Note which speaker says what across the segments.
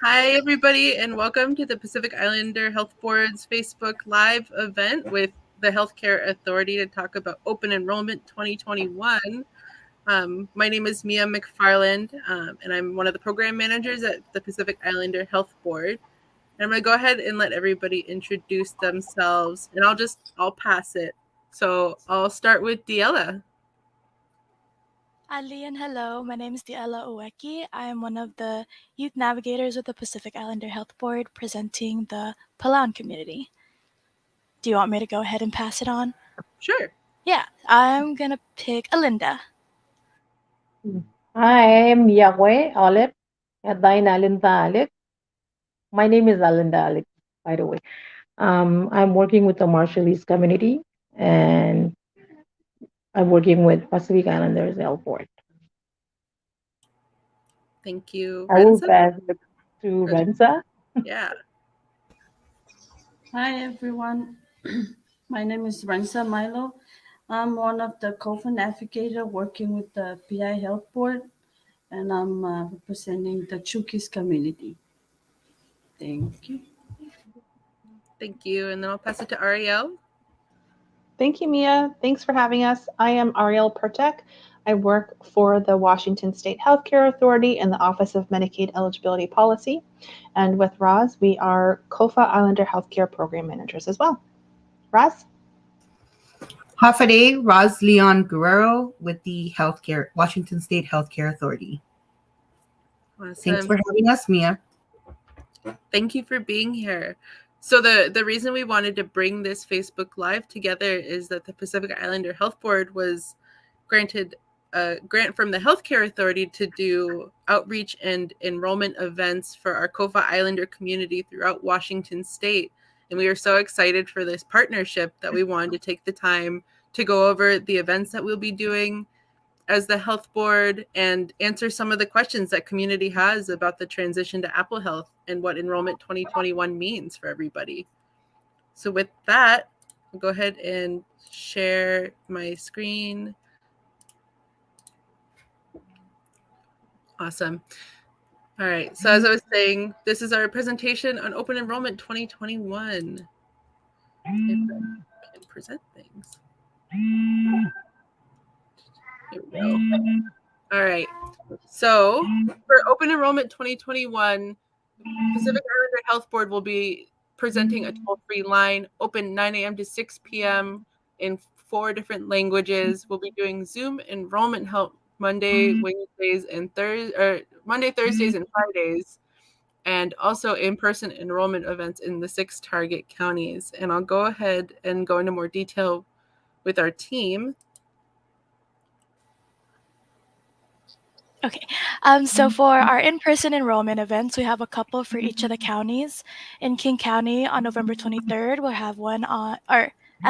Speaker 1: Hi, everybody, and welcome to the Pacific Islander Health Board's Facebook Live event with the Healthcare Authority to talk about Open Enrollment 2021. My name is Mia McFarland, and I'm one of the program managers at the Pacific Islander Health Board. And I'm going to go ahead and let everybody introduce themselves, and I'll pass it. So I'll start with Diella.
Speaker 2: Ali and hello, my name is Diella Uweki. I am one of the youth navigators with the Pacific Islander Health Board presenting the Palau community. Do you want me to go ahead and pass it on?
Speaker 1: Sure.
Speaker 2: Yeah, I'm gonna pick Alinda.
Speaker 3: Hi, I'm Yahweh Alip. Adain Alinda Alip. My name is Alinda Alip, by the way. I'm working with the Marshallese community and I'm working with Pacific Islanders Health Board.
Speaker 1: Thank you.
Speaker 3: I will
Speaker 1: Renza?
Speaker 3: pass it to Renza.
Speaker 1: Yeah.
Speaker 4: Hi everyone, my name is Renza Milo. I'm one of the co-navigator working with the PI Health Board, and I'm representing the Chukis community. Thank you.
Speaker 1: Thank you. And then I'll pass it to Ariel.
Speaker 5: Thank you, Mia. Thanks for having us. I am Ariel Pertek. I work for the Washington State Healthcare Authority in the Office of Medicaid Eligibility Policy. And with Roz, we are COFA Islander Healthcare Program Managers as well. Roz?
Speaker 6: Hafaday Roz Leon Guerrero with the Washington State Healthcare Authority.
Speaker 1: Awesome.
Speaker 6: Thanks for having us, Mia.
Speaker 1: Thank you for being here. So the reason we wanted to bring this Facebook Live together is that the Pacific Islander Health Board was granted a grant from the Healthcare Authority to do outreach and enrollment events for our COFA Islander community throughout Washington State. And we are so excited for this partnership that we wanted to take the time to go over the events that we'll be doing as the health board and answer some of the questions that community has about the transition to Apple Health and what Enrollment 2021 means for everybody. So with that, I'll go ahead and share my screen. Awesome. All right. So as I was saying, this is our presentation on Open Enrollment 2021. If I can present things. Here we go. All right. So for Open Enrollment 2021, Pacific Islander Health Board will be presenting a toll-free line open 9 a.m. to 6 p.m. in 4 different languages. We'll be doing Zoom enrollment help Monday, Wednesdays, and Thursdays, and Fridays, and also in-person enrollment events in the 6 target counties. And I'll go ahead and go into more detail with our team.
Speaker 2: Okay, so for our in-person enrollment events, we have a couple for each of the counties. In King County on November 23rd, we'll have one at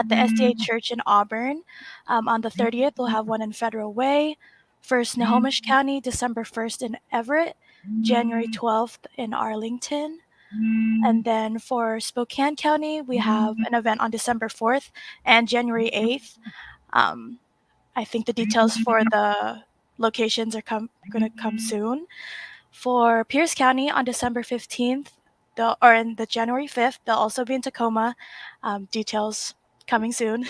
Speaker 2: the SDA Church in Auburn. On the 30th, we'll have one in Federal Way. For Snohomish County, December 1st in Everett, January 12th in Arlington. And then for Spokane County, we have an event on December 4th and January 8th. I think the details for the locations are going to come soon. For Pierce County on December 15th, or in the January 5th, they'll also be in Tacoma. Details coming soon.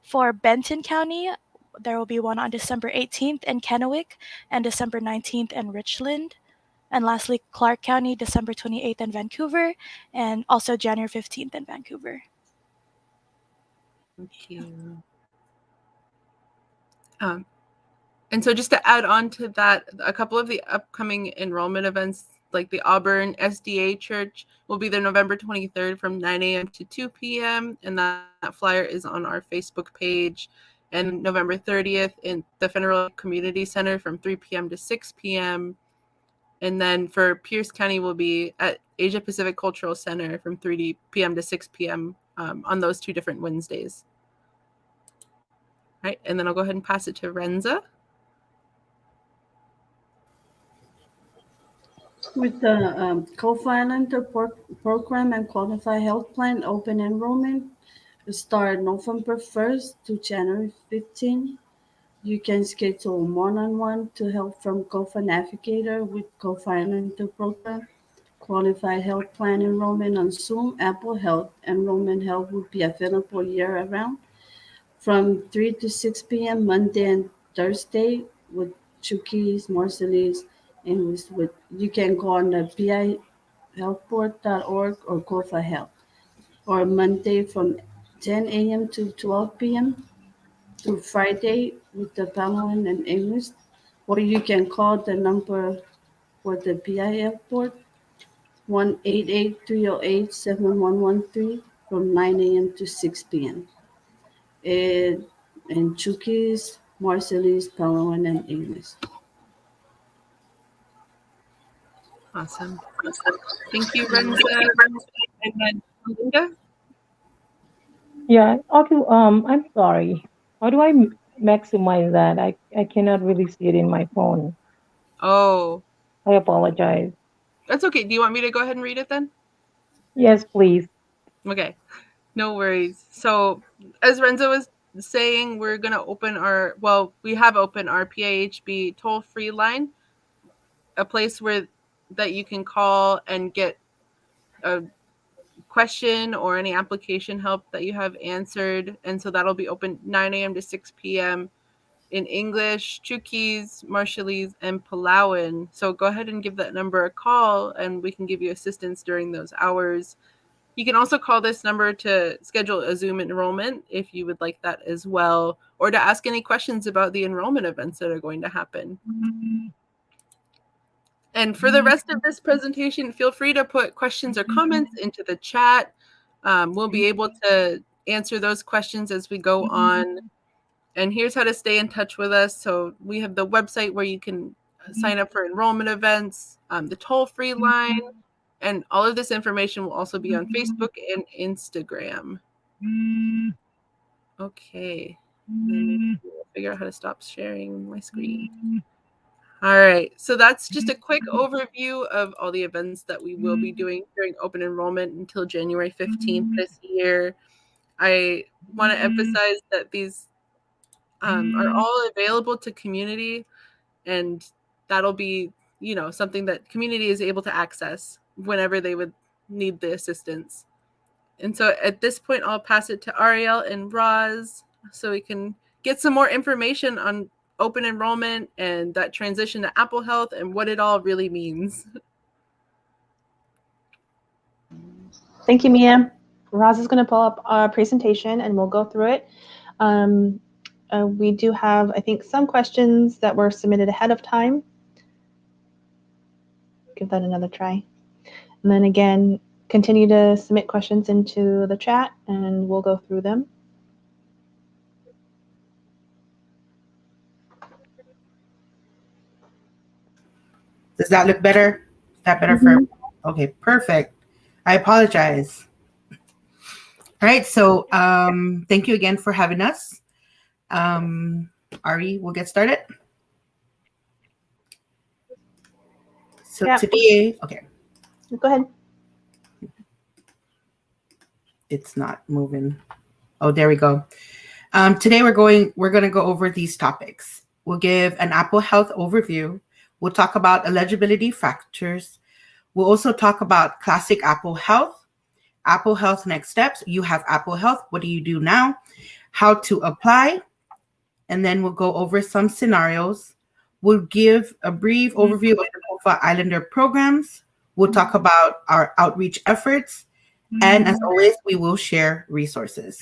Speaker 2: For Benton County, there will be one on December 18th in Kennewick and December 19th in Richland. And lastly, Clark County, December 28th in Vancouver, and also January 15th in Vancouver.
Speaker 1: Thank you. And so just to add on to that, a couple of the upcoming enrollment events, like the Auburn SDA Church, will be there November 23rd from 9 a.m. to 2 p.m. And that flyer is on our Facebook page. And November 30th in the Federal Community Center from 3 p.m. to 6 p.m. And then for Pierce County, will be at Asia Pacific Cultural Center from 3 p.m. to 6 p.m. On those 2 different Wednesdays. All right, and then I'll go ahead and pass it to Renza.
Speaker 4: With the co-financial program and qualified health plan open enrollment, start November 1st to January 15th. You can schedule one-on-one to help from COFA Navigator with co-financial program. qualified health plan enrollment on Zoom. Apple Health enrollment help will be available year-round from 3 to 6 p.m. Monday and Thursday with Chukis, Marcelis, and with you can go on the pihealthboard.org or go for help. Or Monday from 10 a.m. to 12 p.m. to Friday with the Pamela and English. Or you can call the number for the PIF board 1-888-308-7113 from 9 a.m. to 6 p.m. And Chukis, Marcelis, Palawan, and English.
Speaker 1: Awesome. Thank you, Renza. And then Linda?
Speaker 3: Yeah. Okay. I'm sorry. How do I maximize that? I cannot really see it in my phone.
Speaker 1: Oh,
Speaker 3: I apologize.
Speaker 1: that's okay. Do you want me to go ahead and read it then?
Speaker 3: Yes, please.
Speaker 1: Okay, no worries. So, as Renzo was saying, we have opened our PIHB toll-free line, a place that you can call and get a question or any application help that you have answered. And so that'll be open 9 a.m. to 6 p.m. in English, Chuukese, Marshallese, and Palawan. So go ahead and give that number a call and we can give you assistance during those hours. You can also call this number to schedule a Zoom enrollment if you would like that as well, or to ask any questions about the enrollment events that are going to happen. And for the rest of this presentation, feel free to put questions or comments into the chat. We'll be able to answer those questions as we go on. And here's how to stay in touch with us. So we have the website where you can sign up for enrollment events, the toll-free line, and all of this information will also be on Facebook and Instagram. Okay. Then we'll figure out how to stop sharing my screen. All right. So that's just a quick overview of all the events that we will be doing during open enrollment until January 15th this year. I want to emphasize that these are all available to community, and that'll be, something that community is able to access whenever they would need the assistance. And so at this point, I'll pass it to Ariel and Roz so we can get some more information on open enrollment and that transition to Apple Health and what it all really means.
Speaker 5: Thank you, Mia. Roz is going to pull up our presentation and we'll go through it. We do have, I think, some questions that were submitted ahead of time. Give that another try. And then again, continue to submit questions into the chat and we'll go through them.
Speaker 6: Does that look better? Is that better for? Okay, perfect. I apologize. All right, so thank you again for having us. Ari, we'll get started. So
Speaker 5: Yeah.
Speaker 6: today, okay.
Speaker 5: Go ahead.
Speaker 6: It's not moving. Oh, there we go. Today we're going to go over these topics. We'll give an Apple Health overview. We'll talk about eligibility factors. We'll also talk about classic Apple Health, Apple Health next steps. You have Apple Health. What do you do now? How to apply. And then we'll go over some scenarios. We'll give a brief overview of the Profile Islander programs. We'll talk about our outreach efforts. And as always, we will share resources.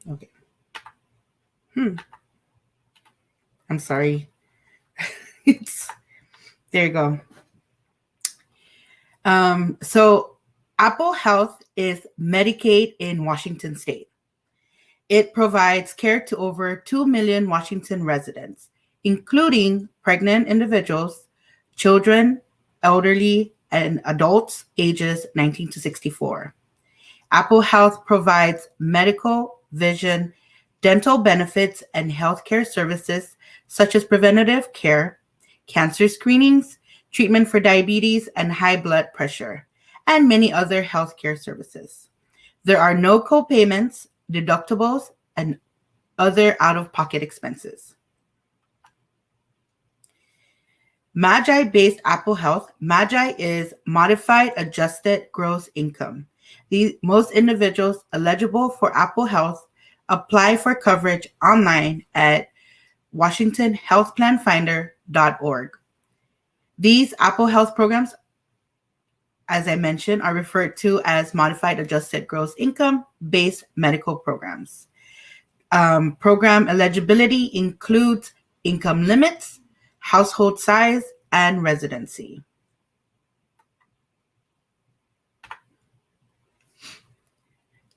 Speaker 6: Okay. I'm sorry. There you go. So Apple Health is Medicaid in Washington State. It provides care to over 2 million Washington residents, including pregnant individuals, children, elderly, and adults ages 19 to 64. Apple Health provides medical, vision, dental benefits, and healthcare services such as preventative care, cancer screenings, treatment for diabetes and high blood pressure, and many other healthcare services. There are no co-payments, deductibles, and other out-of-pocket expenses. MAGI-based Apple Health. MAGI is Modified Adjusted Gross Income. Most individuals eligible for Apple Health apply for coverage online at WashingtonHealthPlanFinder.org. These Apple Health programs, as I mentioned, are referred to as Modified Adjusted Gross Income-based medical programs. Program eligibility includes income limits, household size, and residency.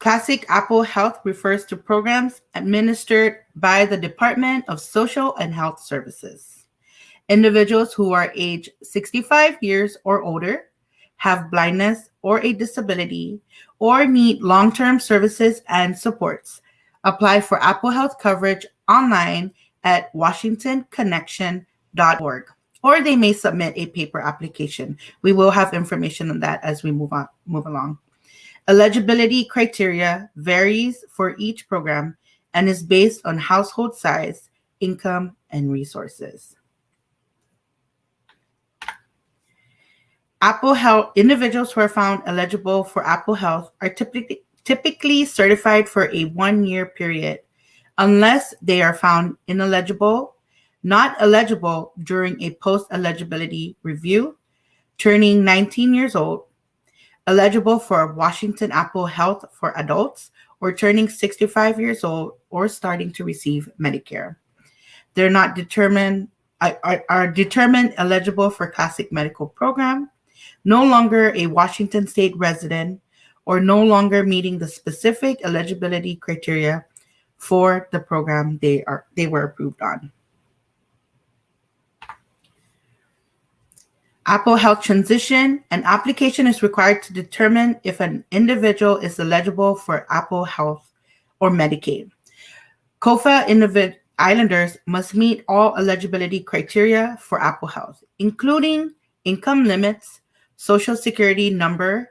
Speaker 6: Classic Apple Health refers to programs administered by the Department of Social and Health Services. Individuals who are age 65 years or older, have blindness or a disability, or need long-term services and supports apply for Apple Health coverage online at WashingtonConnection.org, or they may submit a paper application. We will have information on that as we move along. Eligibility criteria varies for each program and is based on household size, income, and resources. Apple Health individuals who are found eligible for Apple Health are typically certified for a 1-year period, unless they are found ineligible, not eligible during a post-eligibility review, turning 19 years old, eligible for Washington Apple Health for adults, or turning 65 years old or starting to receive Medicare. They're not determined eligible for Classic Medical Program, no longer a Washington State resident, or no longer meeting the specific eligibility criteria for the program they were approved on. Apple Health transition. An application is required to determine if an individual is eligible for Apple Health or Medicaid. COFA Islanders must meet all eligibility criteria for Apple Health, including income limits, Social Security number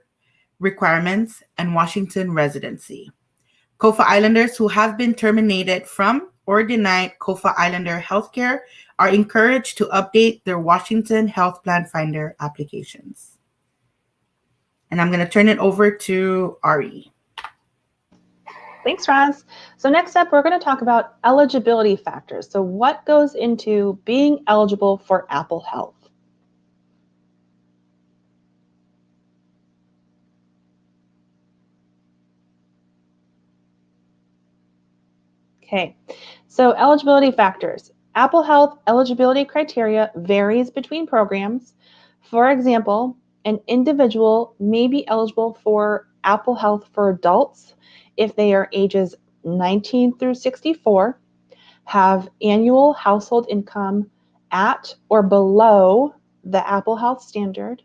Speaker 6: requirements, and Washington residency. COFA Islanders who have been terminated from or denied COFA Islander healthcare are encouraged to update their Washington Health Plan Finder applications. And I'm going to turn it over to Ari.
Speaker 5: Thanks, Roz. So next up, we're going to talk about eligibility factors. So what goes into being eligible for Apple Health? Okay, so eligibility factors. Apple Health eligibility criteria varies between programs. For example, an individual may be eligible for Apple Health for adults if they are ages 19 through 64, have annual household income at or below the Apple Health standard,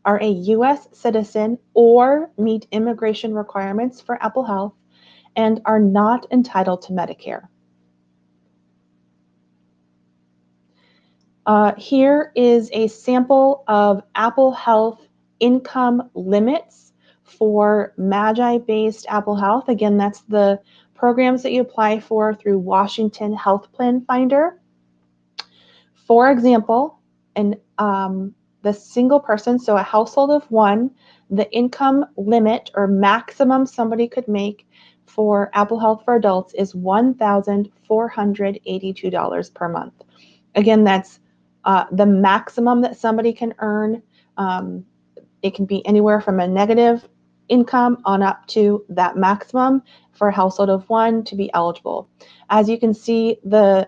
Speaker 5: are a U.S. citizen or meet immigration requirements for Apple Health, and are not entitled to Medicare. Here is a sample of Apple Health income limits for MAGI-based Apple Health. Again, that's the programs that you apply for through Washington Health Plan Finder. For example, the single person, so a household of one, the income limit or maximum somebody could make for Apple Health for adults is $1,482 per month. Again, that's the maximum that somebody can earn. It can be anywhere from a negative income on up to that maximum for a household of one to be eligible. As you can see, the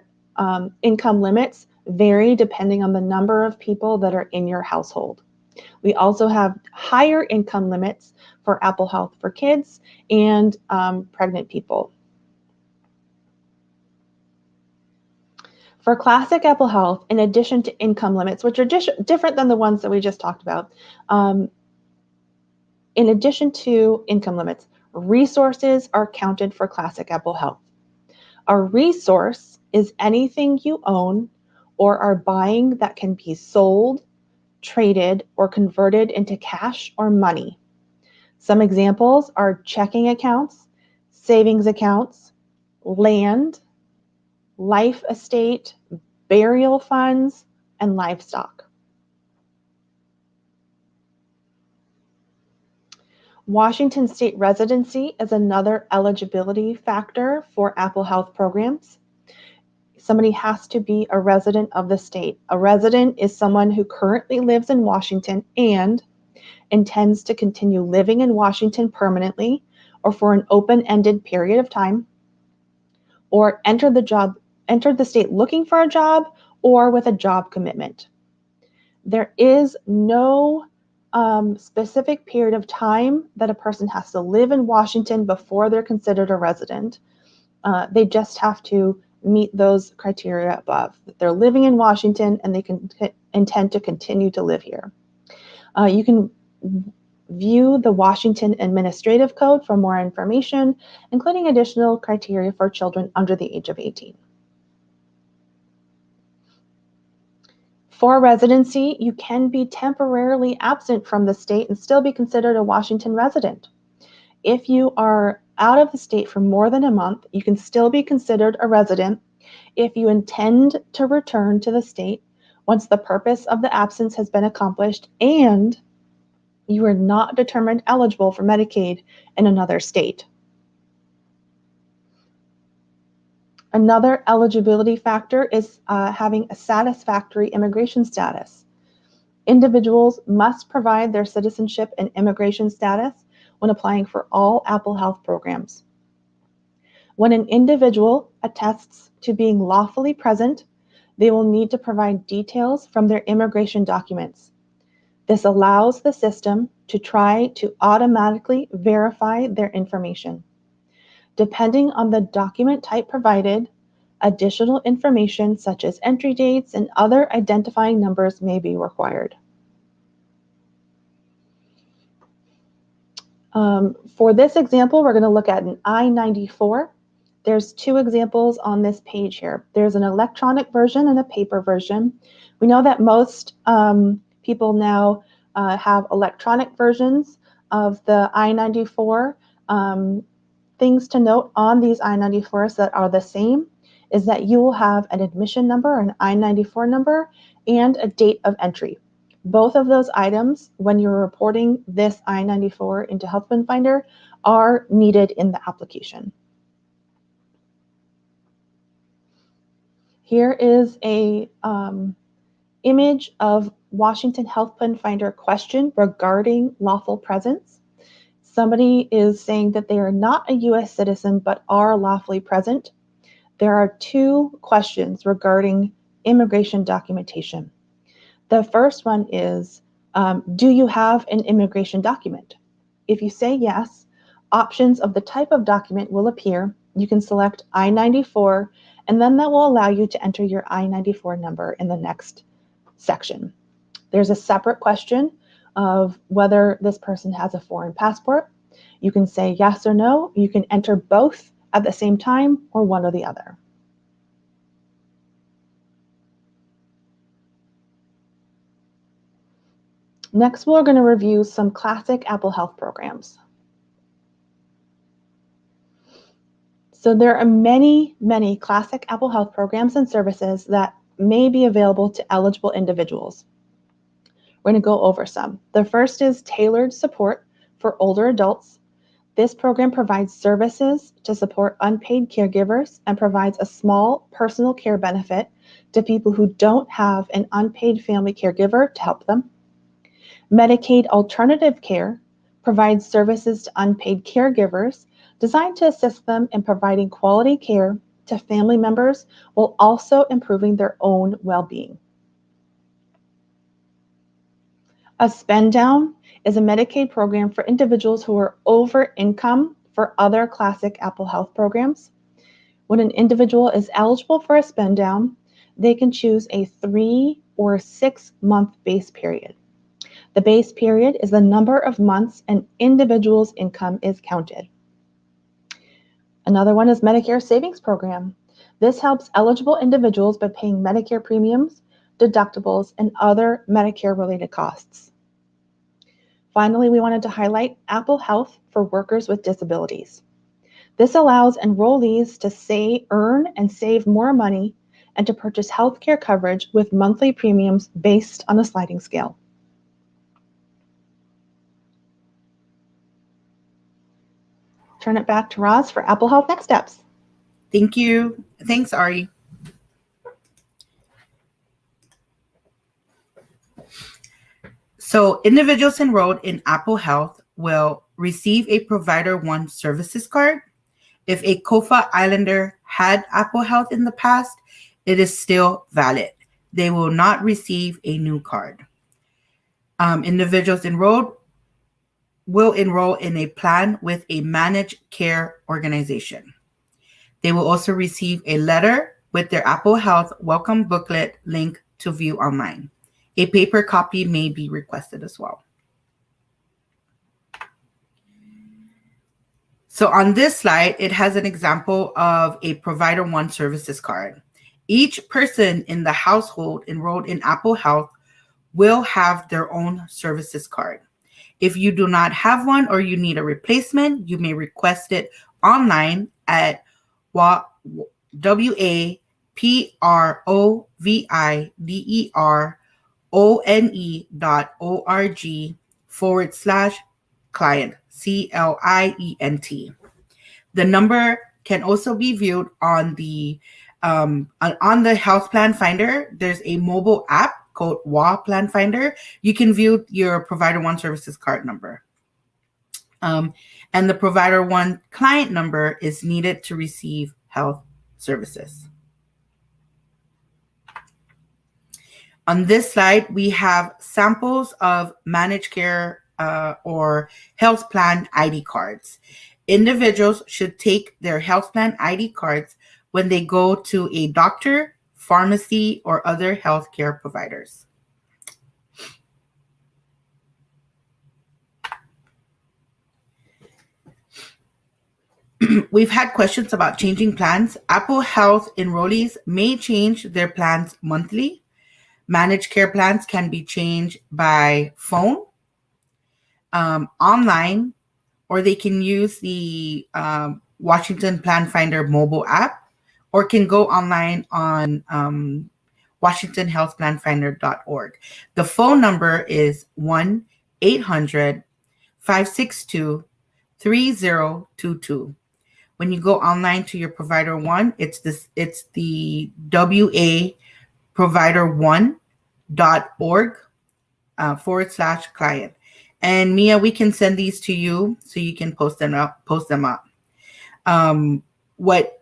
Speaker 5: income limits vary depending on the number of people that are in your household. We also have higher income limits for Apple Health for kids and pregnant people. For Classic Apple Health, in addition to income limits, which are different than the ones that we just talked about, in addition to income limits, resources are counted for Classic Apple Health. A resource is anything you own or are buying that can be sold, traded, or converted into cash or money. Some examples are checking accounts, savings accounts, land, life estate, burial funds, and livestock. Washington State residency is another eligibility factor for Apple Health programs. Somebody has to be a resident of the state. A resident is someone who currently lives in Washington and intends to continue living in Washington permanently or for an open-ended period of time, or entered the state looking for a job or with a job commitment. There is no specific period of time that a person has to live in Washington before they're considered a resident. They just have to meet those criteria above. They're living in Washington and they can intend to continue to live here. You can view the Washington Administrative Code for more information, including additional criteria for children under the age of 18. For residency, you can be temporarily absent from the state and still be considered a Washington resident. If you are out of the state for more than a month, you can still be considered a resident if you intend to return to the state once the purpose of the absence has been accomplished and you are not determined eligible for Medicaid in another state. Another eligibility factor is having a satisfactory immigration status. Individuals must provide their citizenship and immigration status when applying for all Apple Health programs. When an individual attests to being lawfully present, they will need to provide details from their immigration documents. This allows the system to try to automatically verify their information. Depending on the document type provided, additional information such as entry dates and other identifying numbers may be required. For this example, we're going to look at an I-94. There's two examples on this page here. There's an electronic version and a paper version. We know that most people now have electronic versions of the I-94. Things to note on these I-94s that are the same is that you will have an admission number, an I-94 number, and a date of entry. Both of those items, when you're reporting this I-94 into Health Plan Finder, are needed in the application. Here is a image of Washington Health Plan Finder question regarding lawful presence. Somebody is saying that they are not a U.S. citizen but are lawfully present. There are two questions regarding immigration documentation. The first one is, do you have an immigration document? If you say yes, options of the type of document will appear. You can select I-94, and then that will allow you to enter your I-94 number in the next section. There's a separate question of whether this person has a foreign passport. You can say yes or no. You can enter both at the same time or one or the other. Next, we're going to review some classic Apple Health programs. So there are many, many classic Apple Health programs and services that may be available to eligible individuals. We're going to go over some. The first is tailored support for older adults. This program provides services to support unpaid caregivers and provides a small personal care benefit to people who don't have an unpaid family caregiver to help them. Medicaid Alternative Care provides services to unpaid caregivers designed to assist them in providing quality care to family members while also improving their own well-being. A spend down is a Medicaid program for individuals who are over income for other classic Apple Health programs. When an individual is eligible for a spend down, they can choose a 3 or 6 month base period. The base period is the number of months an individual's income is counted. Another one is Medicare Savings Program. This helps eligible individuals by paying Medicare premiums, deductibles, and other Medicare-related costs. Finally, we wanted to highlight Apple Health for workers with disabilities. This allows enrollees to earn and save more money and to purchase healthcare coverage with monthly premiums based on a sliding scale. turn it back to Roz for Apple Health Next Steps.
Speaker 6: Thank you. Thanks, Ari. So individuals enrolled in Apple Health will receive a Provider One services card. If a COFA Islander had Apple Health in the past, it is still valid. They will not receive a new card. Individuals enrolled will enroll in a plan with a managed care organization. They will also receive a letter with their Apple Health welcome booklet link to view online. A paper copy may be requested as well. So on this slide, it has an example of a Provider One services card. Each person in the household enrolled in Apple Health will have their own services card. If you do not have one or you need a replacement, you may request it online at waproviderone.org/client, CLIENT. The number can also be viewed on the Health Plan Finder. There's a mobile app called WA Plan Finder. You can view your Provider One services card number. And the Provider One client number is needed to receive health services. On this slide, we have samples of managed care or health plan ID cards. Individuals should take their health plan ID cards when they go to a doctor, pharmacy, or other healthcare providers. We've had questions about changing plans. Apple Health enrollees may change their plans monthly. Managed care plans can be changed by phone, online, or they can use the Washington Plan Finder mobile app, or can go online on WashingtonHealthPlanFinder.org. The phone number is 1-800-562-3022. When you go online to your Provider One, it's the waproviderone.org/client. And Mia, we can send these to you so you can post them up. What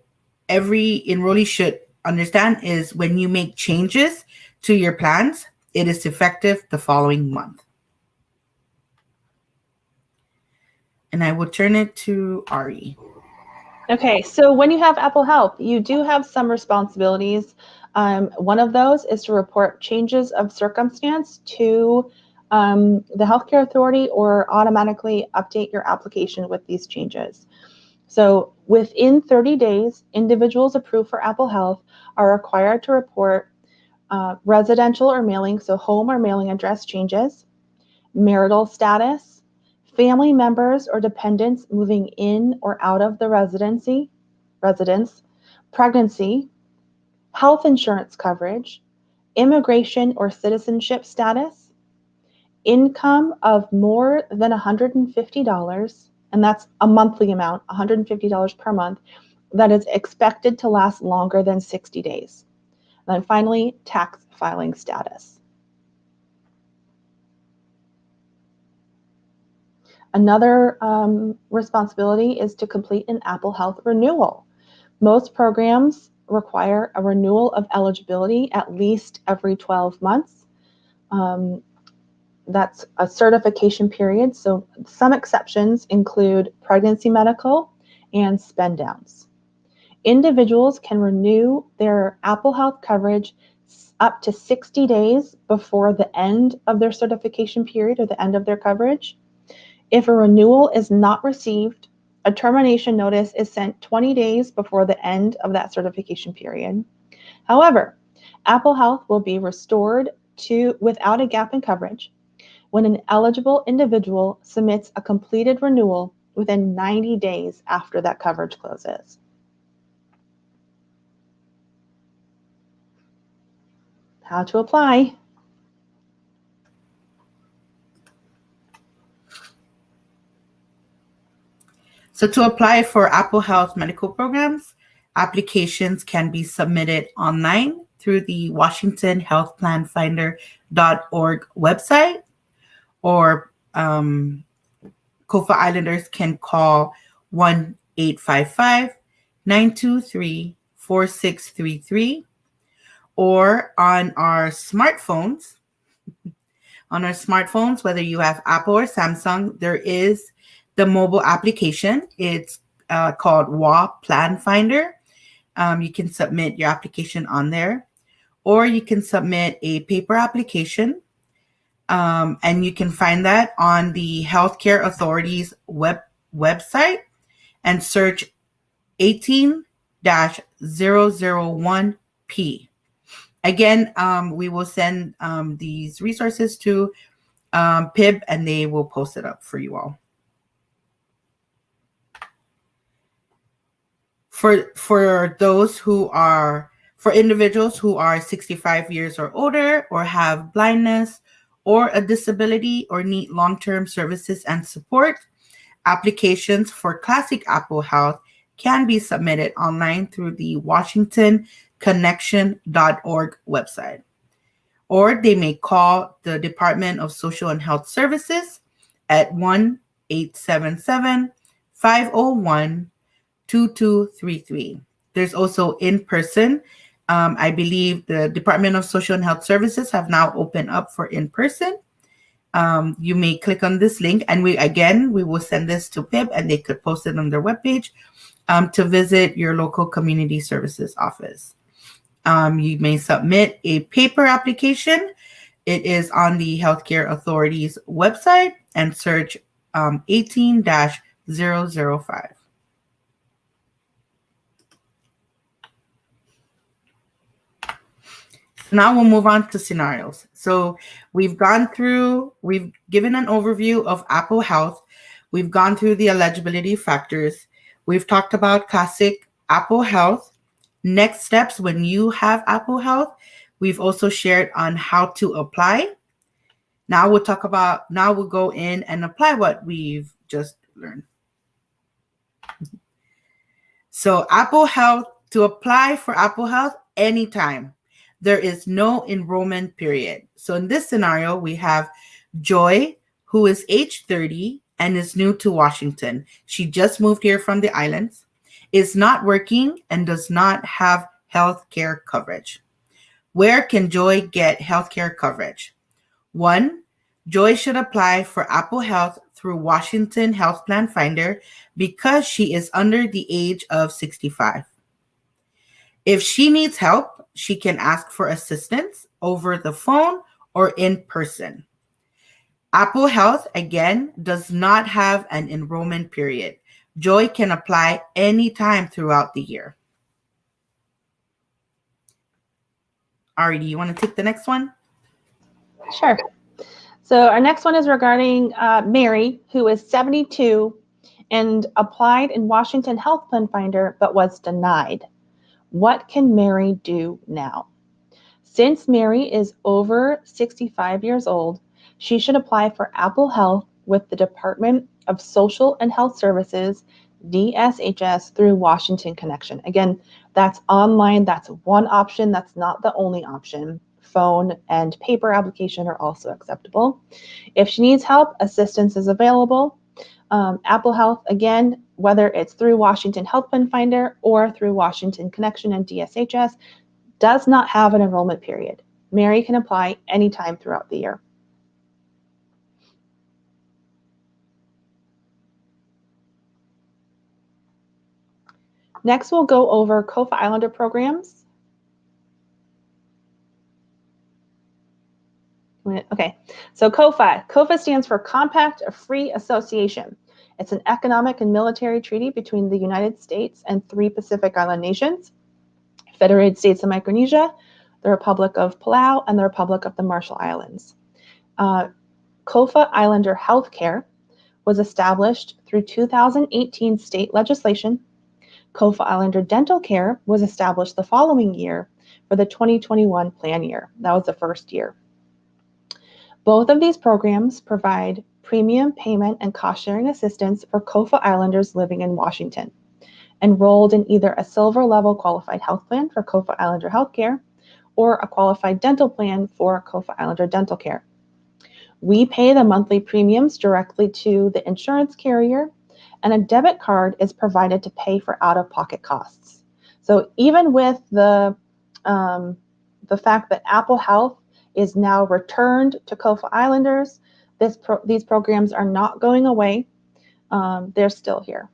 Speaker 6: every enrollee should understand is when you make changes to your plans, it is effective the following month. And I will turn it to Ari.
Speaker 5: Okay, so when you have Apple Health, you do have some responsibilities. One of those is to report changes of circumstance to the healthcare authority or automatically update your application with these changes. So within 30 days, individuals approved for Apple Health are required to report residential or mailing, so home or mailing address changes, marital status, family members or dependents moving in or out of the residence, pregnancy, health insurance coverage, immigration or citizenship status, income of more than $150, and that's a monthly amount, $150 per month, that is expected to last longer than 60 days. And then finally, tax filing status. Another responsibility is to complete an Apple Health renewal. Most programs require a renewal of eligibility at least every 12 months. That's a certification period. So some exceptions include pregnancy medical and spend downs. Individuals can renew their Apple Health coverage up to 60 days before the end of their certification period or the end of their coverage. If a renewal is not received, a termination notice is sent 20 days before the end of that certification period. However, Apple Health will be restored without a gap in coverage when an eligible individual submits a completed renewal within 90 days after that coverage closes. How to apply.
Speaker 6: So to apply for Apple Health medical programs, applications can be submitted online through the Washington Health Plan Finder.org website, or COFA Islanders can call 1-855-923-4633, or on our smartphones. Whether you have Apple or Samsung, there is the mobile application. It's called WA Plan Finder. You can submit your application on there, or you can submit a paper application. And you can find that on the Healthcare Authority's website and search 18-001P. Again, we will send these resources to PIHB, and they will post it up for you all. For individuals who are 65 years or older, or have blindness or a disability, or need long-term services and support, applications for Classic Apple Health can be submitted online through the WashingtonConnection.org website. Or they may call the Department of Social and Health Services at 1-877-501-2233. There's also in person. I believe the Department of Social and Health Services have now opened up for in person. You may click on this link, and we will send this to PIHB, and they could post it on their webpage to visit your local community services office. You may submit a paper application. It is on the Healthcare Authority's website, and search 18-005. Now we'll move on to scenarios. So we've given an overview of Apple Health. We've gone through the eligibility factors. We've talked about Classic Apple Health. Next steps when you have Apple Health. We've also shared on how to apply. Now we'll go in and apply what we've just learned. So Apple Health, to apply for Apple Health anytime. There is no enrollment period. So in this scenario, we have Joy, who is age 30 and is new to Washington. She just moved here from the islands, is not working, and does not have health care coverage. Where can Joy get health care coverage? 1, Joy should apply for Apple Health through Washington Health Plan Finder because she is under the age of 65. If she needs help, she can ask for assistance over the phone or in person. Apple Health, again, does not have an enrollment period. Joy can apply anytime throughout the year. Ari, do you want to take the next one?
Speaker 5: Sure. So our next one is regarding Mary, who is 72 and applied in Washington Health Plan Finder, but was denied. What can Mary do now? Since Mary is over 65 years old, she should apply for Apple Health with the Department of Social and Health Services, DSHS, through Washington Connection. Again, that's online. That's one option. That's not the only option. Phone and paper application are also acceptable. If she needs help, assistance is available. Apple Health, again, whether it's through Washington Health Plan Finder or through Washington Connection and DSHS, does not have an enrollment period. Mary can apply anytime throughout the year. Next, we'll go over COFA Islander programs. Okay, so COFA. COFA stands for Compact of Free Association. It's an economic and military treaty between the United States and 3 Pacific Island nations: Federated States of Micronesia, the Republic of Palau, and the Republic of the Marshall Islands. COFA Islander Healthcare was established through 2018 state legislation. COFA Islander Dental Care was established the following year for the 2021 plan year. That was the first year. Both of these programs provide premium payment and cost-sharing assistance for COFA Islanders living in Washington, enrolled in either a silver level qualified health plan for COFA Islander healthcare or a qualified dental plan for COFA Islander dental care. We pay the monthly premiums directly to the insurance carrier, and a debit card is provided to pay for out-of-pocket costs. So even with the fact that Apple Health is now returned to COFA Islanders, these programs are not going away. They're still here.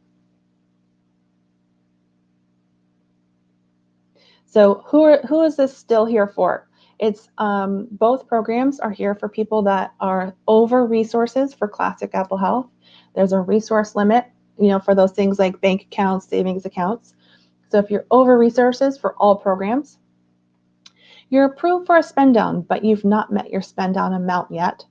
Speaker 5: So who is this still here for? It's both programs are here for people that are over resources for classic Apple Health. There's a resource limit, for those things like bank accounts, savings accounts. So if you're over resources for all programs, you're approved for a spend down, but you've not met your spend down amount yet.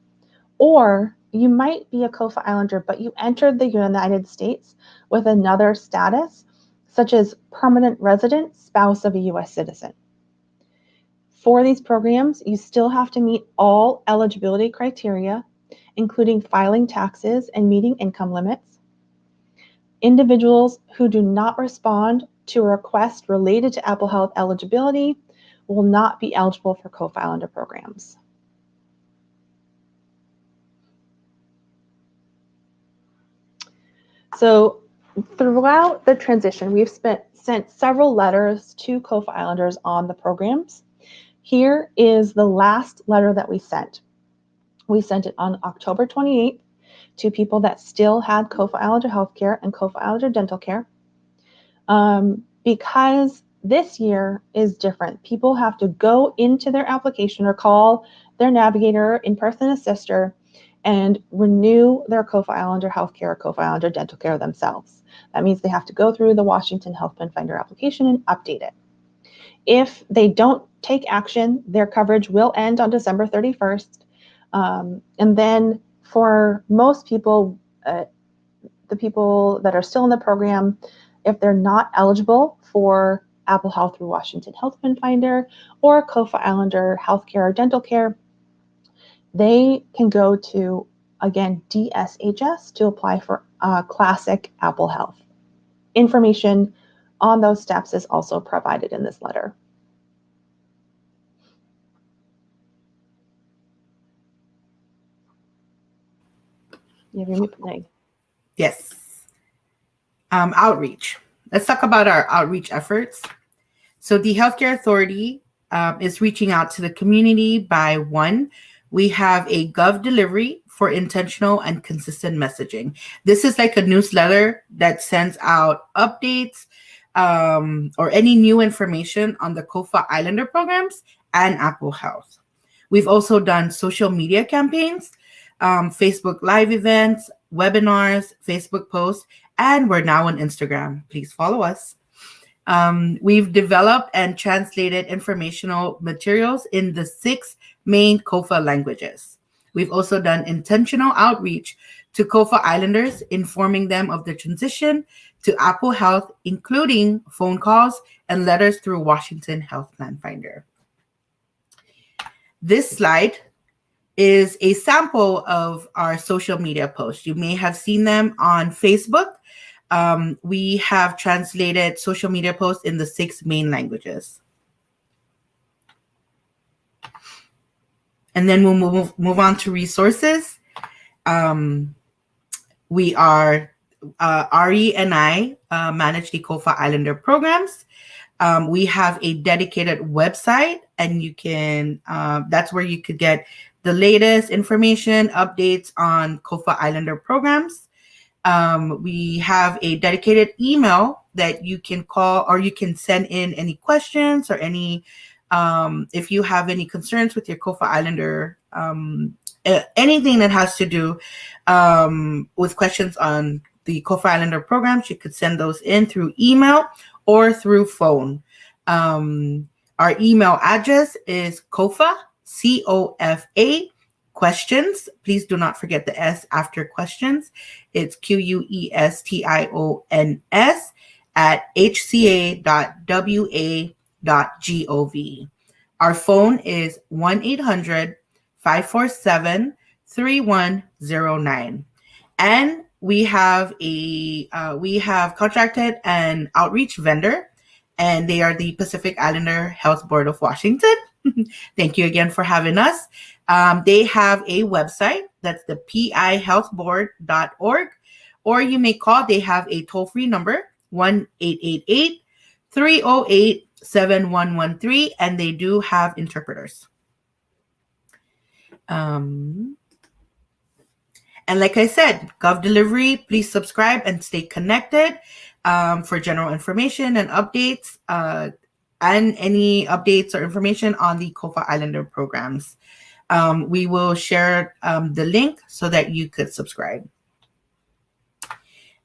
Speaker 5: Or you might be a COFA Islander, but you entered the United States with another status, such as permanent resident, spouse of a U.S. citizen. For these programs, you still have to meet all eligibility criteria, including filing taxes and meeting income limits. Individuals who do not respond to a request related to Apple Health eligibility will not be eligible for COFA Islander programs. So throughout the transition, we've sent several letters to COFA Islanders on the programs. Here is the last letter that we sent. We sent it on October 28th to people that still had COFA Islander healthcare and COFA Islander dental care. Because this year is different. People have to go into their application or call their navigator, in-person assister, and renew their COFA Islander healthcare or COFA Islander dental care themselves. That means they have to go through the Washington Health Plan Finder application and update it. If they don't take action, their coverage will end on December 31st. And then for most people, the people that are still in the program, if they're not eligible for Apple Health through Washington Health Plan Finder or COFA Islander healthcare or dental care, they can go to, again, DSHS to apply for classic Apple Health. Information on those steps is also provided in this letter. You hear me playing?
Speaker 6: Yes. Outreach. Let's talk about our outreach efforts. So the Healthcare Authority is reaching out to the community by one, we have a Gov delivery for intentional and consistent messaging. This is like a newsletter that sends out updates or any new information on the COFA Islander programs and Apple Health. We've also done social media campaigns, Facebook Live events, webinars, Facebook posts, and we're now on Instagram. Please follow us. We've developed and translated informational materials in the 6 main COFA languages. We've also done intentional outreach to COFA Islanders, informing them of the transition to Apple Health, including phone calls and letters through Washington Health Plan Finder. This slide is a sample of our social media posts. You may have seen them on Facebook. We have translated social media posts in the 6 main languages. And then we'll move on to resources. We are, Ari and I manage the COFA Islander programs. We have a dedicated website, and you can, that's where you could get the latest information, updates on COFA Islander programs. We have a dedicated email that you can call, or you can send in any questions or any, if you have any concerns with your COFA Islander, anything that has to do with questions on the COFA Islander programs, you could send those in through email or through phone. Our email address is COFA, COFA, questions. Please do not forget the S after questions. It's QUESTIONS at hca.wa.gov. Our phone is 1-800 547-3109. And we have contracted an outreach vendor, and they are the Pacific Islander Health Board of Washington. Thank you again for having us. They have a website, that's the pihealthboard.org, or you may call. They have a toll-free number, 1-888-308-7113, and they do have interpreters. And like I said, Gov Delivery, please subscribe and stay connected for general information and updates, and any updates or information on the COFA Islander programs. We will share the link so that you could subscribe.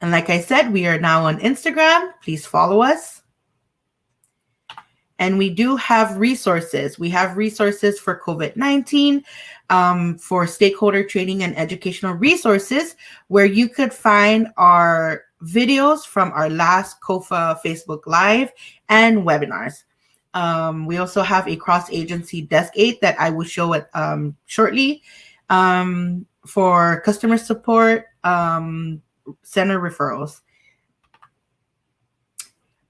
Speaker 6: And like I said, we are now on Instagram. Please follow us. And we do have resources. We have resources for COVID-19, for stakeholder training and educational resources, where you could find our videos from our last COFA Facebook Live and webinars. We also have a cross-agency desk aid that I will show it shortly, for customer support, center referrals.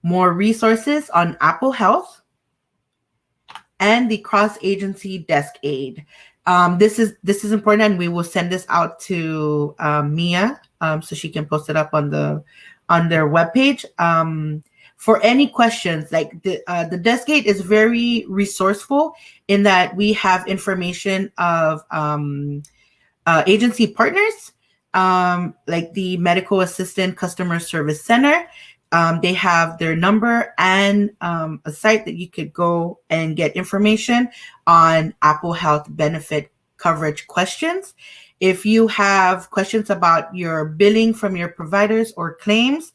Speaker 6: More resources on Apple Health and the cross-agency desk aid. This is important, and we will send this out to Mia, so she can post it up on their webpage. For any questions, like the desk aid is very resourceful in that we have information of agency partners, like the Medical Assistant Customer Service Center. They have their number and a site that you could go and get information on Apple Health benefit coverage questions. If you have questions about your billing from your providers or claims,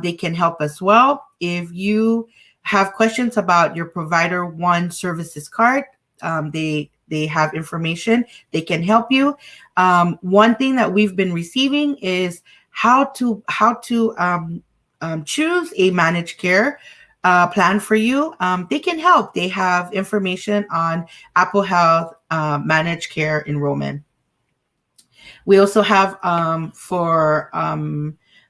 Speaker 6: they can help as well. If you have questions about your Provider One services card, they have information. They can help you. One thing that we've been receiving is how to choose a managed care plan for you. They can help. They have information on Apple Health managed care enrollment. We also have for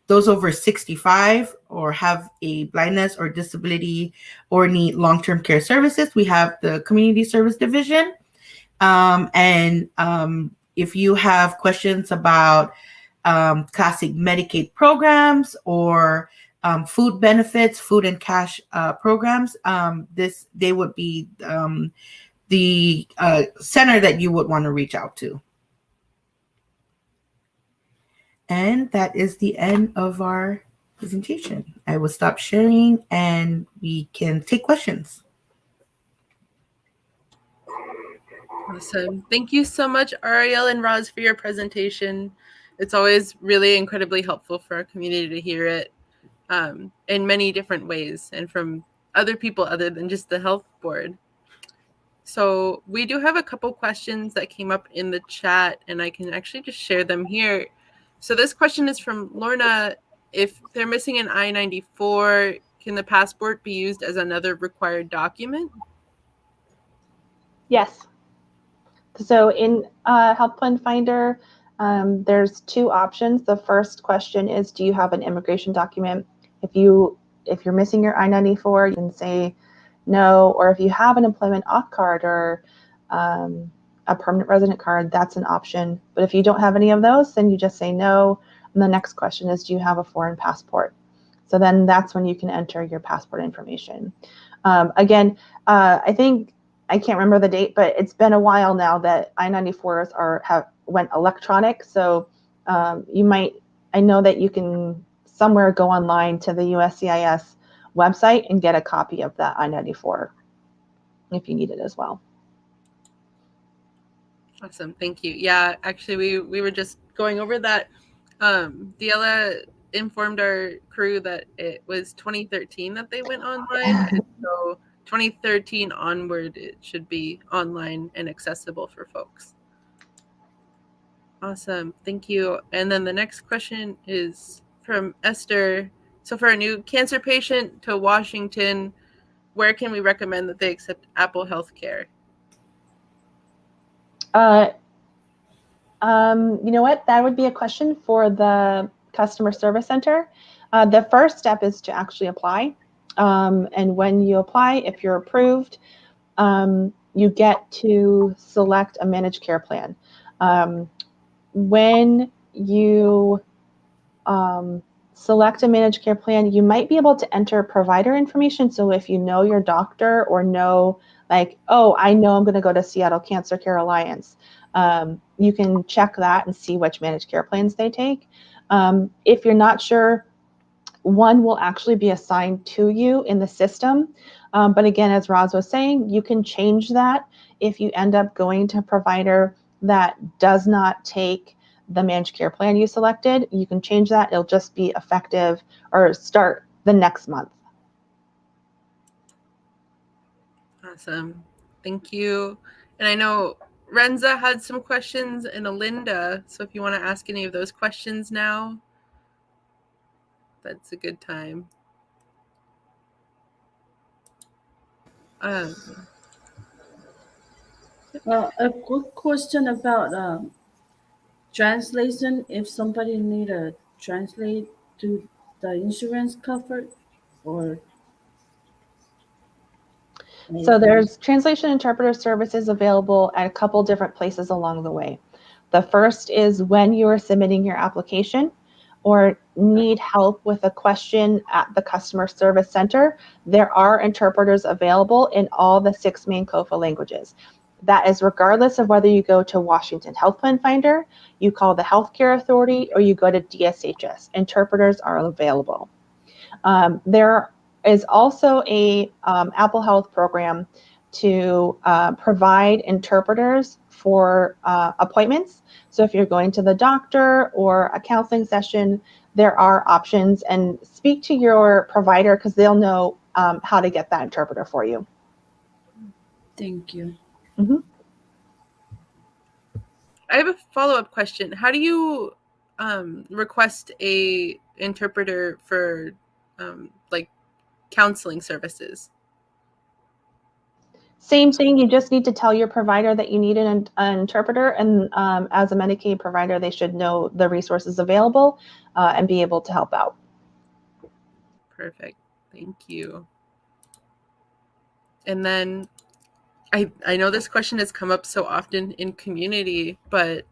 Speaker 6: those over 65 or have a blindness or disability or need long-term care services, we have the Community Service Division. And if you have questions about classic Medicaid programs or food benefits, food and cash programs, they would be the center that you would want to reach out to. And that is the end of our presentation. I will stop sharing and we can take questions.
Speaker 1: Awesome. Thank you so much, Ariel and Roz, for your presentation. It's always really incredibly helpful for our community to hear it in many different ways and from other people other than just the health board. So we do have a couple questions that came up in the chat, and I can actually just share them here. So this question is from Lorna. If they're missing an I-94, can the passport be used as another required document?
Speaker 5: Yes. So in Health Plan Finder, there's two options. The first question is, do you have an immigration document? If you're missing your I-94, you can say no, or if you have an employment auth card or a permanent resident card, that's an option. But if you don't have any of those, then you just say no. And the next question is, do you have a foreign passport? So then that's when you can enter your passport information. Again, I think, I can't remember the date, but it's been a while now that I-94s went electronic. So I know that you can somewhere go online to the USCIS website and get a copy of that I-94 if you need it as well.
Speaker 1: Awesome, thank you. Yeah, actually, we were just going over that. Diela informed our crew that it was 2013 that they went online, and so 2013 onward, it should be online and accessible for folks. Awesome, thank you. And then the next question is from Esther. So for a new cancer patient to Washington, where can we recommend that they accept Apple Healthcare?
Speaker 5: You know what? That would be a question for the customer service center. The first step is to actually apply. And when you apply, if you're approved, you get to select a managed care plan. When you select a managed care plan, you might be able to enter provider information. So if you know your doctor or know, like, oh, I know I'm going to go to Seattle Cancer Care Alliance, you can check that and see which managed care plans they take. If you're not sure, one will actually be assigned to you in the system. But again, as Roz was saying, you can change that if you end up going to a provider that does not take the managed care plan you selected. You can change that. It'll just be effective or start the next month.
Speaker 1: Awesome. Thank you. And I know Renza had some questions and Alinda. So if you want to ask any of those questions now, that's a good time.
Speaker 4: A quick question about translation. If somebody need a translate to the insurance covered, or
Speaker 5: So there's translation interpreter services available at a couple different places along the way. The first is when you are submitting your application or need help with a question at the customer service center, there are interpreters available in all the 6 main COFA languages. That is regardless of whether you go to Washington Health Plan Finder, you call the Healthcare Authority, or you go to DSHS. Interpreters are available. There is also a Apple Health program to provide interpreters for appointments. So if you're going to the doctor or a counseling session, there are options, and speak to your provider because they'll know how to get that interpreter for you.
Speaker 4: Thank you.
Speaker 5: Mm-hmm.
Speaker 1: I have a follow-up question. How do you request a interpreter for like counseling services?
Speaker 5: Same thing, you just need to tell your provider that you need an interpreter, and as a Medicaid provider, they should know the resources available and be able to help out.
Speaker 1: Perfect. Thank you. And then I know this question has come up so often in community, but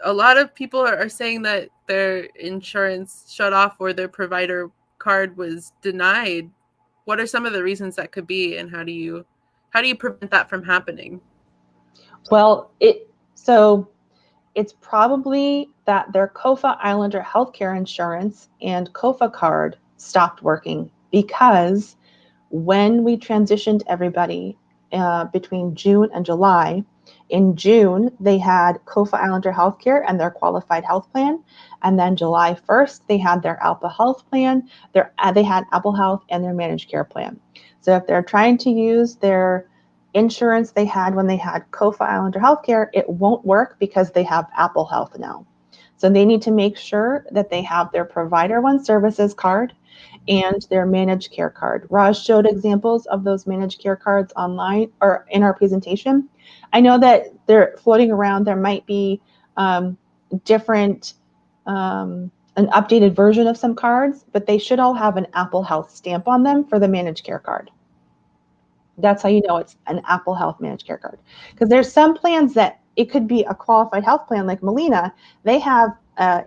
Speaker 1: a lot of people are saying that their insurance shut off or their provider card was denied. What are some of the reasons that could be, and how do you prevent that from happening?
Speaker 5: Well, it's probably that their COFA Islander healthcare insurance and COFA card stopped working, because when we transitioned everybody between June and July, in June, they had COFA Islander healthcare and their qualified health plan. And then July 1st, they had their Alpha Health plan. They had Apple Health and their managed care plan. So if they're trying to use their insurance they had when they had COFA Islander healthcare, it won't work because they have Apple Health now. So they need to make sure that they have their Provider One Services card and their managed care card. Raj showed examples of those managed care cards online or in our presentation. I know that they're floating around. There might be different, an updated version of some cards, but they should all have an Apple Health stamp on them for the managed care card. That's how you know it's an Apple Health managed care card. Because there's some plans that it could be a qualified health plan like Molina. They have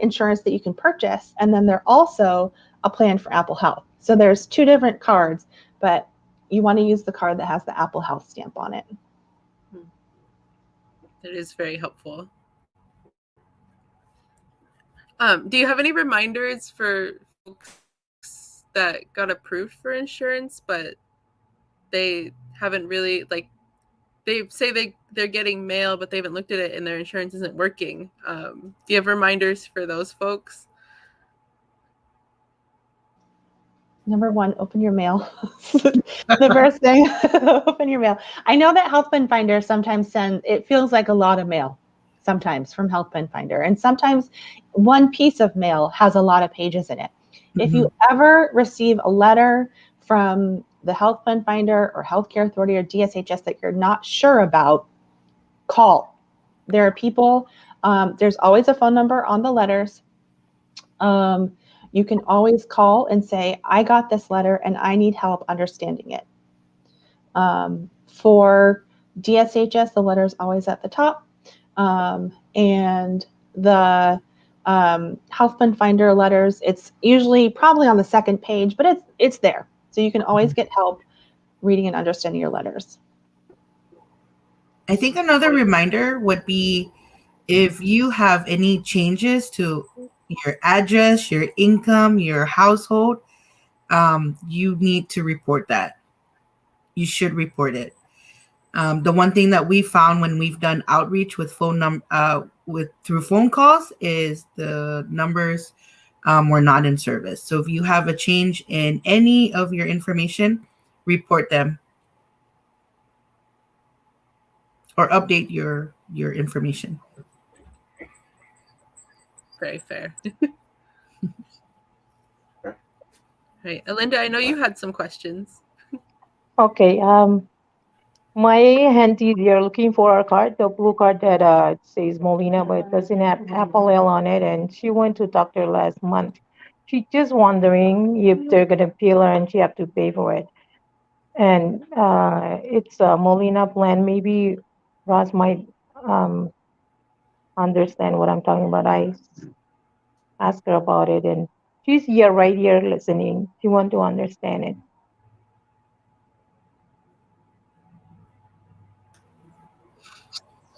Speaker 5: insurance that you can purchase, and then they're also a plan for Apple Health. So there's 2 different cards, but you want to use the card that has the Apple Health stamp on it.
Speaker 1: That is very helpful. Do you have any reminders for folks that got approved for insurance, but they haven't really, like, they say they're getting mail, but they haven't looked at it and their insurance isn't working? Do you have reminders for those folks?
Speaker 5: Number 1, open your mail. The first thing, open your mail. I know that Health Plan Finder sometimes it feels like a lot of mail sometimes from Health Plan Finder. And sometimes one piece of mail has a lot of pages in it. Mm-hmm. If you ever receive a letter from the Health Plan Finder or Healthcare Authority or DSHS that you're not sure about, call. There are people, there's always a phone number on the letters. You can always call and say, I got this letter and I need help understanding it. For DSHS, the letter is always at the top. And the health plan finder letters, it's usually probably on the second page, but it's there. So you can always get help reading and understanding your letters.
Speaker 6: I think another reminder would be if you have any changes to your address, your income, your household, you need to report that. You should report it. The one thing that we found when we've done outreach with through phone calls is the numbers were not in service. So if you have a change in any of your information, report them or update your information.
Speaker 1: Very fair. Right, Alinda, I know you had some questions.
Speaker 3: Okay. My auntie, they're looking for our card, the blue card that it says Molina, but it doesn't have Apple L on it. And she went to doctor last month. She's just wondering if they're gonna peel her and she have to pay for it. And it's a Molina plan. Maybe Ross might um, understand what I'm talking about. Asked her about it, and she's here, right here, listening. She want to understand it.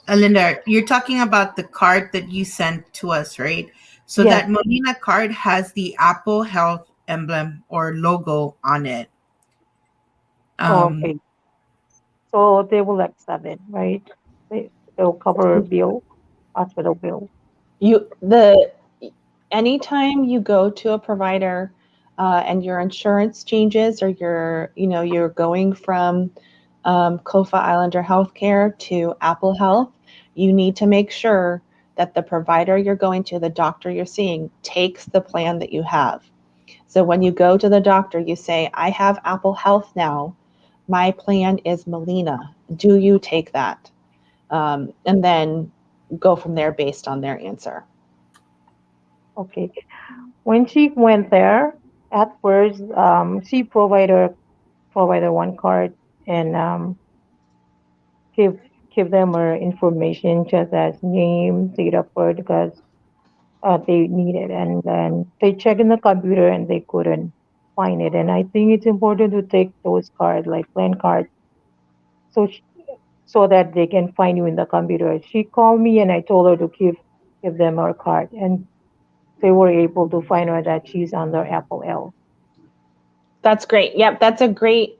Speaker 6: Alinda, you're talking about the card that you sent to us, right? So
Speaker 3: Yes.
Speaker 6: that Molina card has the Apple Health emblem or logo on it.
Speaker 3: Okay. So they will accept it, right? They'll cover a bill, hospital bill.
Speaker 5: Anytime you go to a provider and your insurance changes, or you're going from Kofa Islander Healthcare to Apple Health, you need to make sure that the provider you're going to, the doctor you're seeing, takes the plan that you have. So when you go to the doctor, you say, I have Apple Health now. My plan is Molina. Do you take that? And then go from there based on their answer.
Speaker 3: Okay. When she went there, at first, she provided one card and give give them her information, just as name, date of birth, because they need it. And then they check in the computer and they couldn't find it. And I think it's important to take those cards, like plan cards, so so that they can find you in the computer. She called me and I told her to give them her card, and they were able to find her that she's under Apple L.
Speaker 5: That's great. Yep, that's a great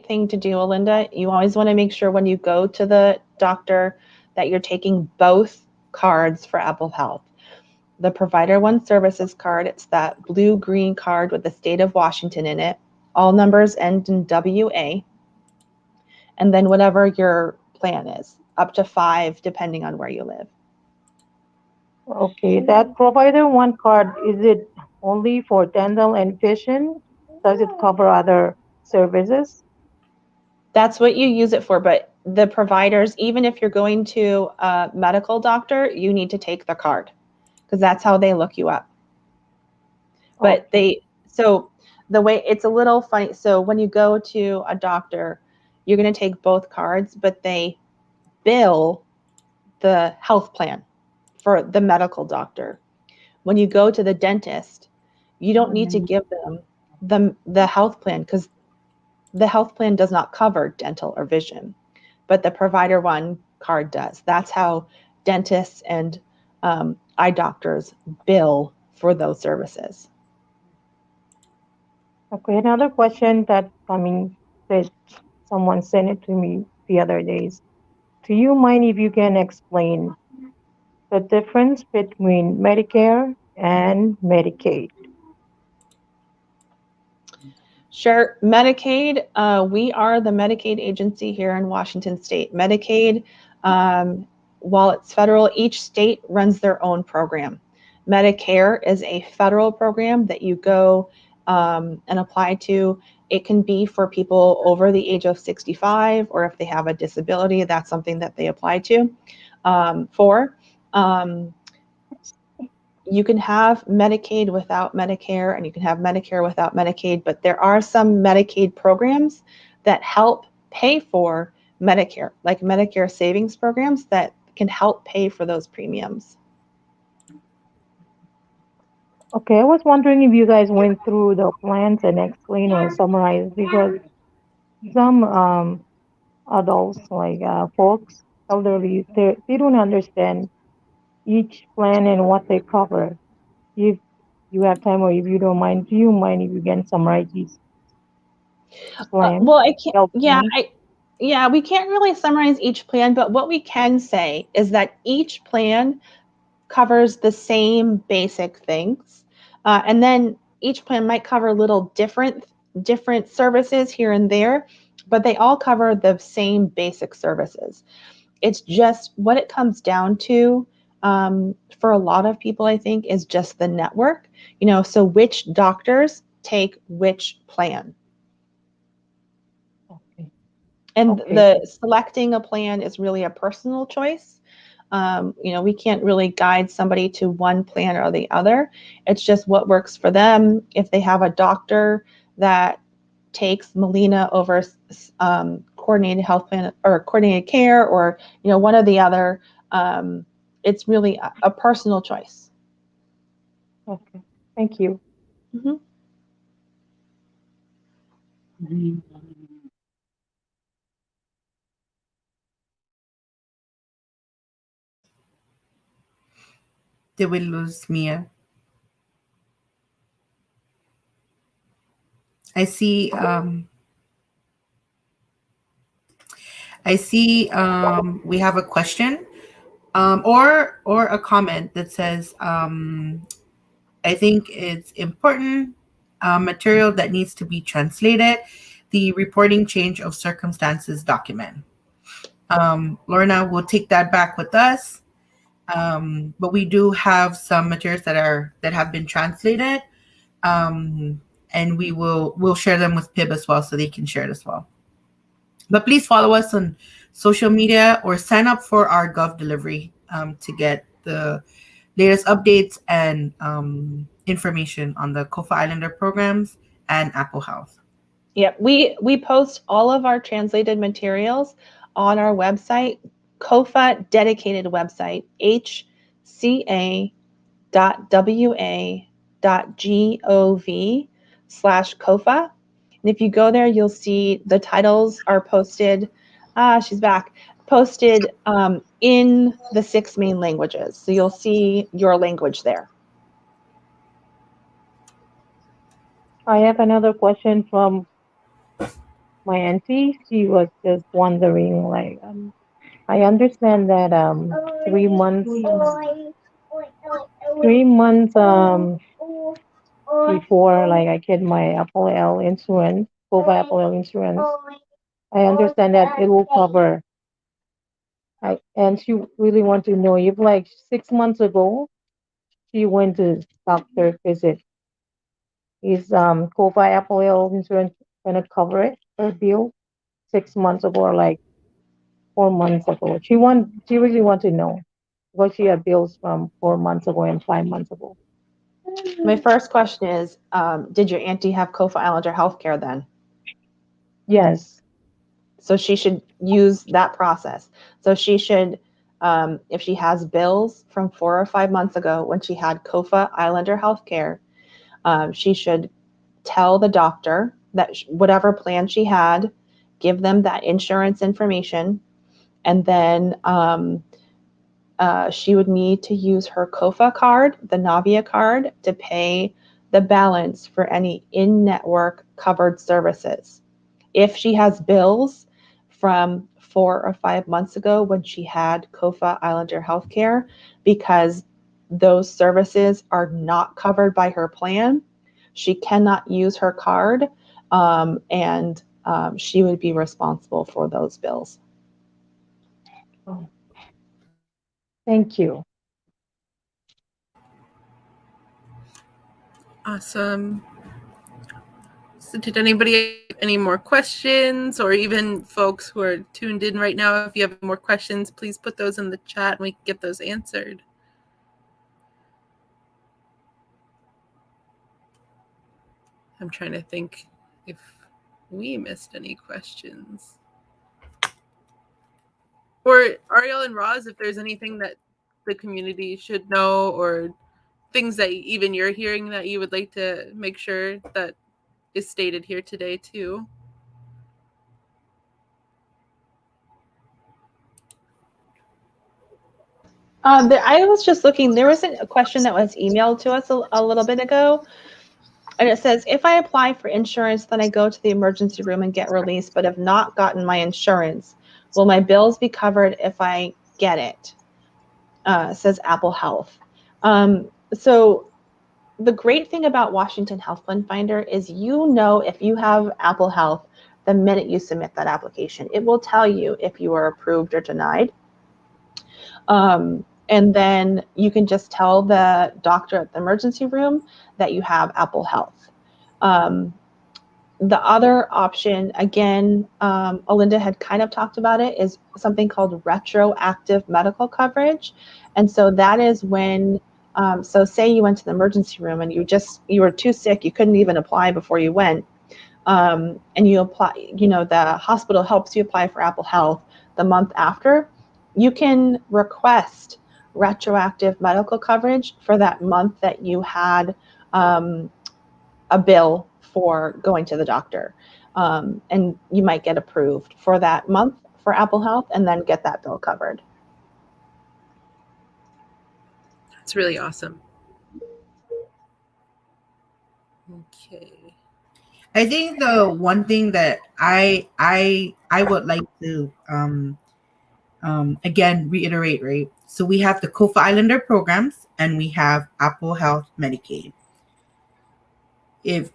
Speaker 5: thing to do, Alinda. You always want to make sure when you go to the doctor that you're taking both cards for Apple Health. The Provider One Services card, it's that blue-green card with the state of Washington in it. All numbers end in WA. And then whatever your plan is, up to 5, depending on where you live.
Speaker 3: Okay, that provider one card, is it only for dental and vision? Does it cover other services?
Speaker 5: That's what you use it for, but the providers, even if you're going to a medical doctor, you need to take the card because that's how they look you up. But so the way it's a little funny. So when you go to a doctor, you're going to take both cards, but they bill the health plan for the medical doctor. When you go to the dentist, you don't need to give them the health plan because the health plan does not cover dental or vision, but the Provider One card does. That's how dentists and eye doctors bill for those services.
Speaker 3: Okay, another question that coming that someone sent it to me the other days. Do you mind if you can explain the difference between Medicare and Medicaid?
Speaker 5: Sure. Medicaid, we are the Medicaid agency here in Washington State. Medicaid, while it's federal, each state runs their own program. Medicare is a federal program that you go and apply to. It can be for people over the age of 65, or if they have a disability, that's something that they apply to. for. You can have Medicaid without Medicare, and you can have Medicare without Medicaid, but there are some Medicaid programs that help pay for Medicare, like Medicare savings programs that can help pay for those premiums.
Speaker 3: Okay, I was wondering if you guys went through the plans and explained or summarized, because some adults, like folks, elderly, they don't understand each plan and what they cover. If you have time, or if you don't mind, do you mind if you can summarize these plans?
Speaker 5: Well, I can't.
Speaker 3: Health
Speaker 5: Yeah,
Speaker 3: plans?
Speaker 5: we can't really summarize each plan, but what we can say is that each plan covers the same basic things, and then each plan might cover little different services here and there, but they all cover the same basic services. It's just what it comes down to, for a lot of people, I think, is just the network. So which doctors take which plan.
Speaker 3: Okay.
Speaker 5: And
Speaker 3: Okay.
Speaker 5: the selecting a plan is really a personal choice. We can't really guide somebody to one plan or the other. It's just what works for them. If they have a doctor that takes Molina over coordinated health plan or coordinated care, or one or the other, it's really a personal choice.
Speaker 3: Okay. Thank you.
Speaker 5: Mm-hmm.
Speaker 6: Did we lose Mia? I see. We have a question, or a comment that says, I think it's important material that needs to be translated. The reporting change of circumstances document. Lorna will take that back with us. But we do have some materials that have been translated, and we'll share them with PIB as well, so they can share it as well. But please follow us on social media or sign up for our Gov delivery to get the latest updates and information on the COFA Islander programs and Apple Health.
Speaker 5: Yeah, we post all of our translated materials on our website, COFA dedicated website, hca.wa.gov/COFA. And if you go there, you'll see the titles are posted. She's back. Posted in the 6 main languages. So you'll see your language there.
Speaker 3: I have another question from my auntie. She was just wondering, like, I understand that 3 months, 3 months before, like, I get my Apple L insurance, go by Apple L insurance, I understand that it will cover. And she really want to know if, like, 6 months ago, she went to doctor visit. Is COFA Apple Health Insurance gonna cover it, her bill 6 months ago, or like 4 months ago? She really want to know because she had bills from 4 months ago and 5 months ago.
Speaker 5: My first question is, did your auntie have COFA Islander healthcare then?
Speaker 3: Yes.
Speaker 5: So she should use that process. So she should, if she has bills from 4 or 5 months ago when she had COFA Islander healthcare, she should tell the doctor that whatever plan she had, give them that insurance information, and then she would need to use her COFA card, the Navia card, to pay the balance for any in-network covered services. If she has bills from 4 or 5 months ago when she had COFA Islander healthcare, because those services are not covered by her plan, she cannot use her card, and she would be responsible for those bills.
Speaker 3: Thank you.
Speaker 1: Awesome. So did anybody have any more questions, or even folks who are tuned in right now, if you have more questions, please put those in the chat and we can get those answered. I'm trying to think if we missed any questions. Or Ariel and Roz, if there's anything that the community should know, or things that even you're hearing that you would like to make sure that is stated here today too.
Speaker 5: I was just looking, there was a question that was emailed to us a little bit ago. And it says, if I apply for insurance, then I go to the emergency room and get released, but have not gotten my insurance, will my bills be covered if I get it? Says Apple Health. So the great thing about Washington Health Plan Finder is, you know, if you have Apple Health, the minute you submit that application, it will tell you if you are approved or denied. And then you can just tell the doctor at the emergency room that you have Apple Health. The other option, again, Alinda had kind of talked about it, is something called retroactive medical coverage. And so that is when, so say you went to the emergency room and you were too sick, you couldn't even apply before you went. And you apply, you know, the hospital helps you apply for Apple Health the month after. You can request retroactive medical coverage for that month that you had a bill for going to the doctor. And you might get approved for that month for Apple Health and then get that bill covered.
Speaker 1: That's really awesome. Okay.
Speaker 6: I think the one thing that I would like to again reiterate, right? So we have the COFA Islander programs and we have Apple Health Medicaid. If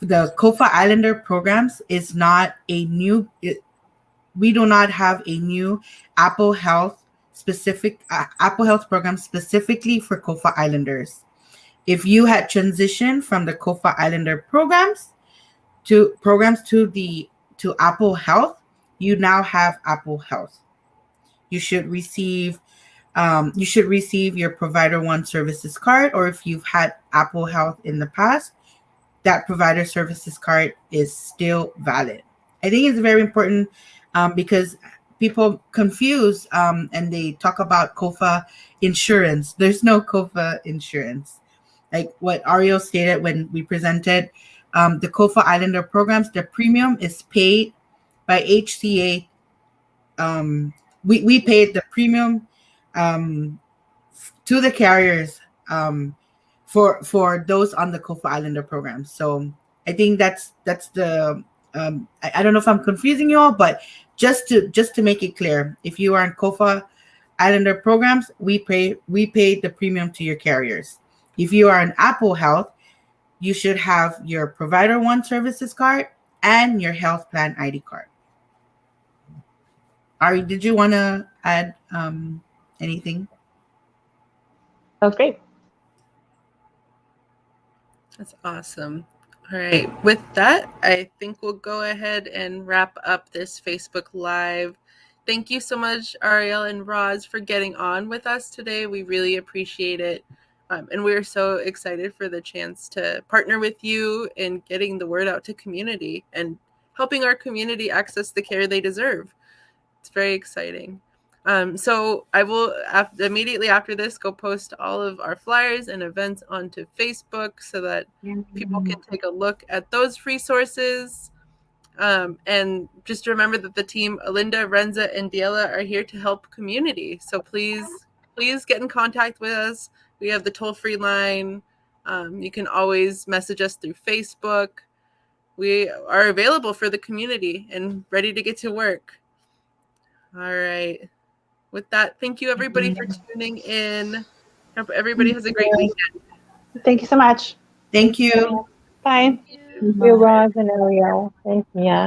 Speaker 6: the COFA Islander programs is not a new, we do not have a new Apple Health program specifically for COFA Islanders. If you had transitioned from the COFA Islander programs to Apple Health, you now have Apple Health. You should receive your Provider One Services card, or if you've had Apple Health in the past, that Provider Services card is still valid. I think it's very important because people confuse and they talk about COFA insurance. There's no COFA insurance. Like what Ariel stated when we presented the COFA Islander programs, the premium is paid by HCA. We paid the premium to the carriers for those on the COFA Islander program. So I think that's the I don't know if I'm confusing you all, but just to make it clear, if you are in COFA Islander programs, we pay the premium to your carriers. If you are in Apple Health, you should have your Provider One Services card and your health plan ID card. Ari, did you want to add anything?
Speaker 5: That was great.
Speaker 1: That's awesome. All right. With that, I think we'll go ahead and wrap up this Facebook Live. Thank you so much, Ariel and Roz, for getting on with us today. We really appreciate it. And we're so excited for the chance to partner with you in getting the word out to community and helping our community access the care they deserve. It's very exciting. So I will immediately after this go post all of our flyers and events onto Facebook so that people can take a look at those resources. And just remember that the team, Alinda, Renza, and Diela, are here to help community. So please get in contact with us. We have the toll-free line. You can always message us through Facebook. We are available for the community and ready to get to work. All right. With that, thank you everybody for tuning in. Hope everybody has a great weekend.
Speaker 5: Thank you so much.
Speaker 6: Thank you.
Speaker 5: Bye.
Speaker 3: Thank you, Roz and Ariel. Thanks, Mia.